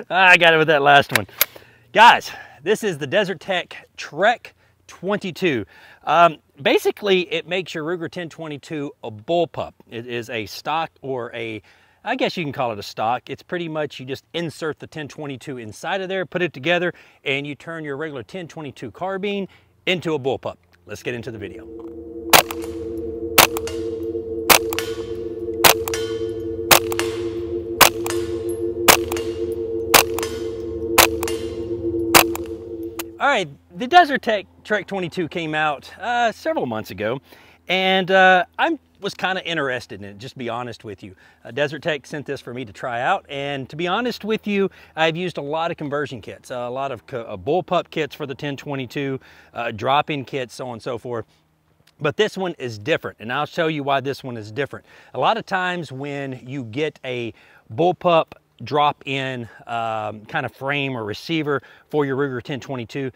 I got it with that last one. Guys, this is the Desert Tech Trek 22. Basically, it makes your Ruger 1022 a bullpup. It is a stock, or I guess you can call it a stock. It's pretty much, you just insert the 1022 inside of there, put it together, and you turn your regular 1022 carbine into a bullpup. Let's get into the video. All right, the Desert Tech Trek 22 came out several months ago, and I was kind of interested in it, just to be honest with you. Desert Tech sent this for me to try out, and to be honest with you, I've used a lot of conversion kits, a lot of bullpup kits for the 1022, drop-in kits, so on and so forth. But this one is different, and I'll show you why this one is different. A lot of times when you get a bullpup drop-in kind of frame or receiver for your Ruger 1022,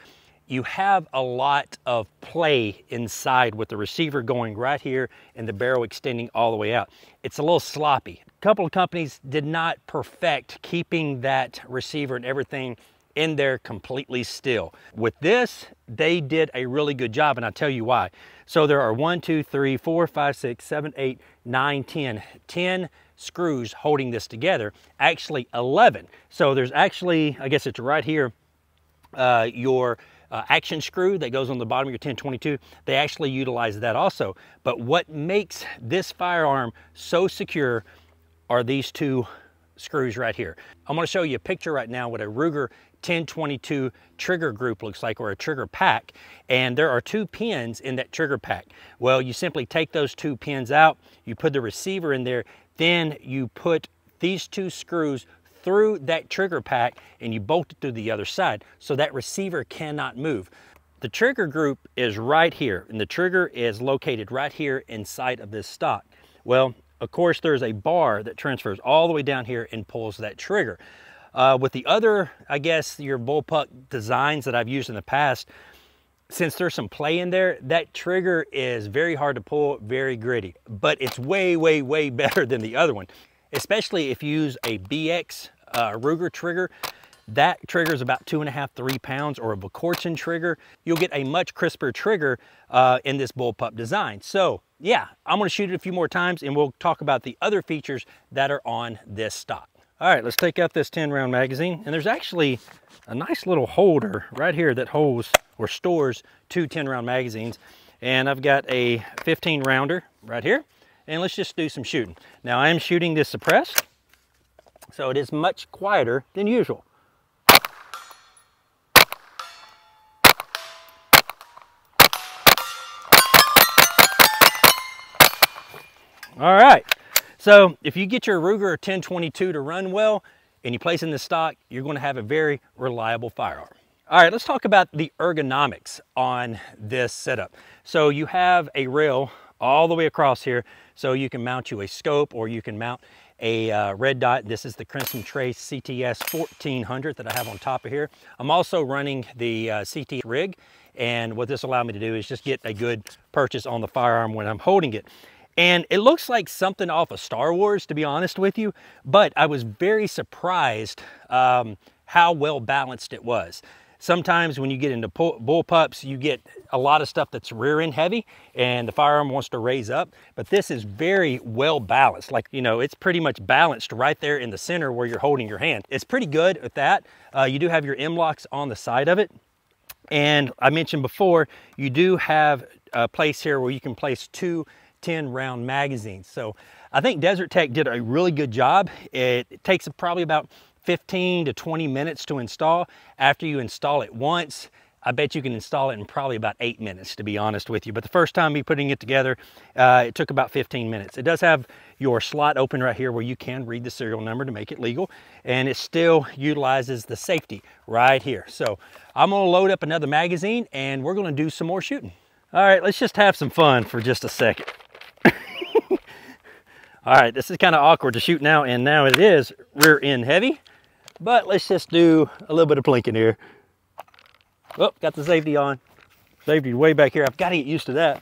you have a lot of play inside with the receiver going right here and the barrel extending all the way out. It's a little sloppy. A couple of companies did not perfect keeping that receiver and everything in there completely still. With this, they did a really good job, and I'll tell you why. So there are 1, 2, 3, 4, 5, 6, 7, 8, 9, 10 screws holding this together. Actually 11. So there's actually, I guess it's right here, your action screw that goes on the bottom of your 1022. They actually utilize that also. But what makes this firearm so secure are these two screws right here. I'm going to show you a picture right now what a Ruger 1022 trigger group looks like, or a trigger pack, and there are 2 pins in that trigger pack. Well, you simply take those 2 pins out, you put the receiver in there, then you put these 2 screws through that trigger pack and you bolt it through the other side so that receiver cannot move. The trigger group is right here, and the trigger is located right here inside of this stock. Well, of course, there's a bar that transfers all the way down here and pulls that trigger. With the other, I guess, your bullpup designs that I've used in the past, since there's some play in there, that trigger is very hard to pull, very gritty, but it's way, way, way better than the other one. Especially if you use a BX Ruger trigger. That trigger is about 2.5 to 3 pounds, or a Vakorchin trigger. You'll get a much crisper trigger in this bullpup design. So yeah, I'm gonna shoot it a few more times and we'll talk about the other features that are on this stock. All right, let's take out this 10-round magazine, and there's actually a nice little holder right here that holds or stores 2 10-round magazines. And I've got a 15 rounder right here. And let's just do some shooting. Now I am shooting this suppressed, so it is much quieter than usual. All right, so if you get your Ruger 1022 to run well and you place in the stock, you're going to have a very reliable firearm. All right, let's talk about the ergonomics on this setup. So you have a rail all the way across here, so you can mount you a scope, or you can mount a red dot. This is the Crimson Trace CTS 1400 that I have on top of here. I'm also running the CT rig, and what this allowed me to do is just get a good purchase on the firearm when I'm holding it. And it looks like something off of Star Wars, to be honest with you, but I was very surprised how well balanced it was. Sometimes when you get into bullpups, you get a lot of stuff that's rear end heavy and the firearm wants to raise up, but this is very well balanced. Like, you know, it's pretty much balanced right there in the center where you're holding your hand. It's pretty good at that. You do have your M-locks on the side of it. And I mentioned before, you do have a place here where you can place 2 10-round magazines. So I think Desert Tech did a really good job. It takes probably about 15 to 20 minutes to install. After you install it once, I bet you can install it in probably about 8 minutes, to be honest with you. But the first time me putting it together, it took about 15 minutes. It does have your slot open right here where you can read the serial number to make it legal, and it still utilizes the safety right here. So I'm gonna load up another magazine and we're gonna do some more shooting. All right, let's just have some fun for just a second. All right, this is kind of awkward to shoot now, and now it is rear end heavy, but let's just do a little bit of plinking here. Oh, got the safety on. Safety way back here. I've got to get used to that.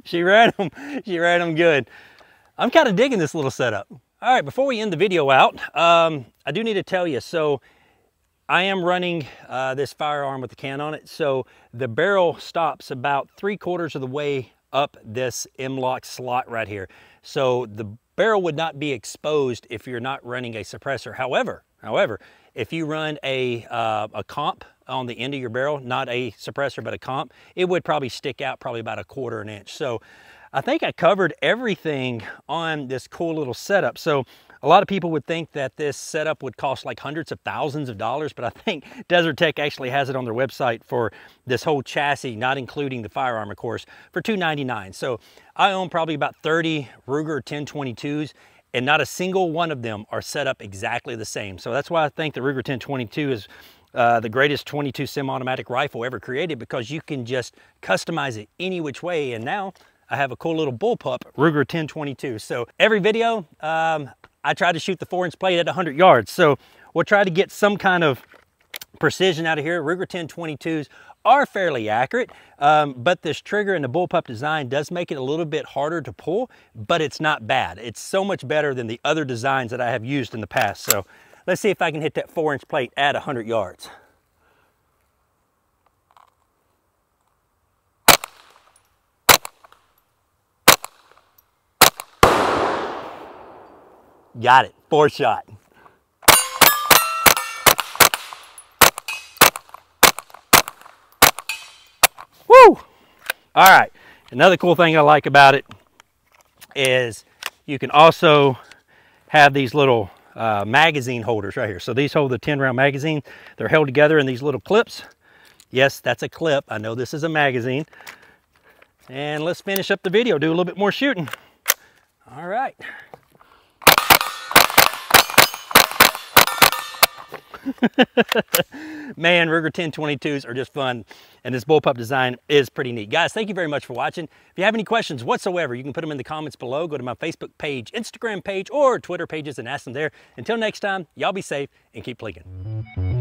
She ran them. She ran them good. I'm kind of digging this little setup. All right, before we end the video out, I do need to tell you, so I am running this firearm with the can on it. So the barrel stops about 3/4 of the way up this M-LOK slot right here. So the barrel would not be exposed if you're not running a suppressor. However, if you run a comp on the end of your barrel, not a suppressor, but a comp, it would probably stick out probably about 1/4 inch. So I think I covered everything on this cool little setup. So a lot of people would think that this setup would cost like hundreds of thousands of dollars, but I think Desert Tech actually has it on their website for this whole chassis, not including the firearm, of course, for $299. So I own probably about 30 Ruger 1022s, and not a single one of them are set up exactly the same. So that's why I think the Ruger 1022 is the greatest 22 semi-automatic rifle ever created, because you can just customize it any which way. And now I have a cool little Bull-Pup Ruger 1022. So every video, I try to shoot the 4-inch plate at 100 yards. So we'll try to get some kind of precision out of here. Ruger 1022s are fairly accurate, but this trigger and the Bull-Pup design does make it a little bit harder to pull, but it's not bad. It's so much better than the other designs that I have used in the past. So let's see if I can hit that 4-inch plate at 100 yards. Got it, 4-shot. Woo! All right, another cool thing I like about it is you can also have these little magazine holders right here. So these hold the 10-round magazine. They're held together in these little clips. Yes, that's a clip. I know this is a magazine. And let's finish up the video, do a little bit more shooting. All right. Man, Ruger 1022s are just fun, and this Bull-Pup design is pretty neat. Guys, thank you very much for watching. If you have any questions whatsoever, you can put them in the comments below. Go to my Facebook page, Instagram page, or Twitter pages and ask them there. Until next time, y'all be safe and keep plinking.